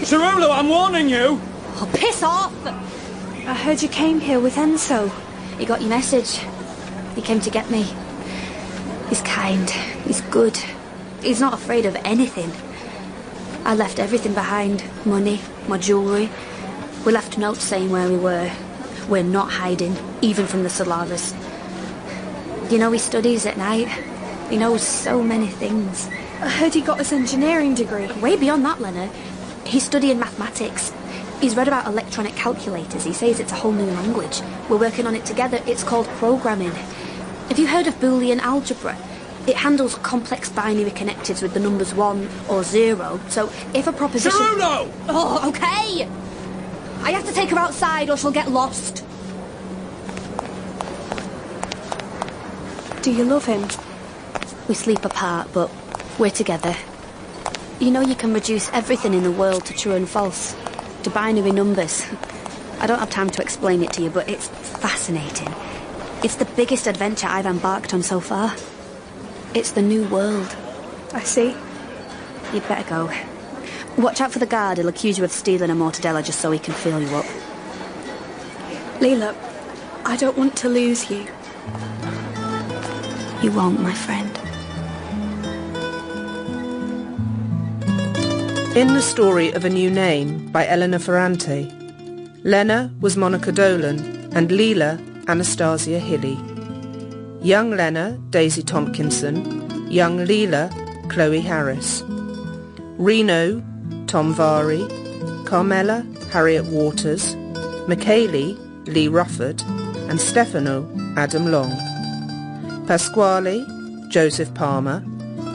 Cirulo, I'm warning you. Oh, piss off! I heard you came here with Enzo. He got your message. He came to get me. He's kind. He's good. He's not afraid of anything. I left everything behind. Money, my jewellery. We left notes saying where we were. We're not hiding, even from the Solaris. You know, he studies at night. He knows so many things. I heard he got his engineering degree. Way beyond that, Lena. He's studying mathematics. He's read about electronic calculators. He says it's a whole new language. We're working on it together. It's called programming. Have you heard of Boolean algebra? It handles complex binary connectives with the numbers 1 or 0. So if a proposition... Cirulo! Oh, okay! I have to take her outside or she'll get lost. Do you love him? We sleep apart, but we're together. You know you can reduce everything in the world to true and false, to binary numbers. I don't have time to explain it to you, but it's fascinating. It's the biggest adventure I've embarked on so far. It's the new world. I see. You'd better go. Watch out for the guard. He'll accuse you of stealing a mortadella just so he can feel you up. Lila, I don't want to lose you. You won't, my friend. In The Story of a New Name by Elena Ferrante, Lena was Monica Dolan and Lila Anastasia Hilly. Young Lena, Daisy Tompkinson. Young Lila, Chloe Harris. Reno, Tom Vary. Carmela, Harriet Waters. Michaeli, Lee Rufford. And Stefano, Adam Long. Pasquale, Joseph Palmer.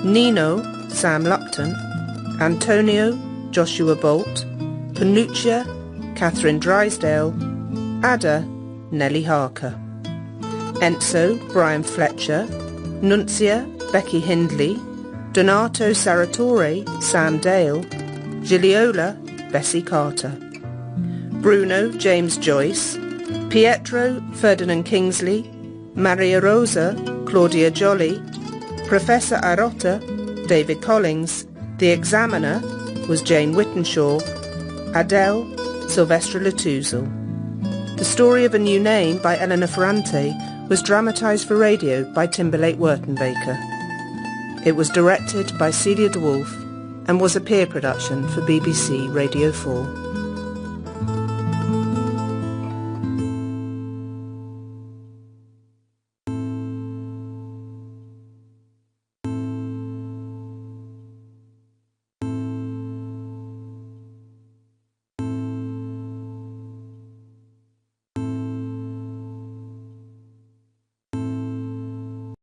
Nino, Sam Lupton. Antonio, Joshua Bolt. Panuccia, Catherine Drysdale. Ada, Nellie Harker. Enzo, Brian Fletcher. Nuncia, Becky Hindley. Donato Saratore, Sam Dale. Giliola, Bessie Carter. Bruno, James Joyce. Pietro, Ferdinand Kingsley. Maria Rosa, Claudia Jolly. Professor Arotta, David Collings. The Examiner was Jane Whittenshaw. Adele, Sylvestre Latouzal. The Story of a New Name by Elena Ferrante was dramatised for radio by Timberlake Wertenbaker. It was directed by Celia de Wolfe and was a peer production for BBC Radio 4.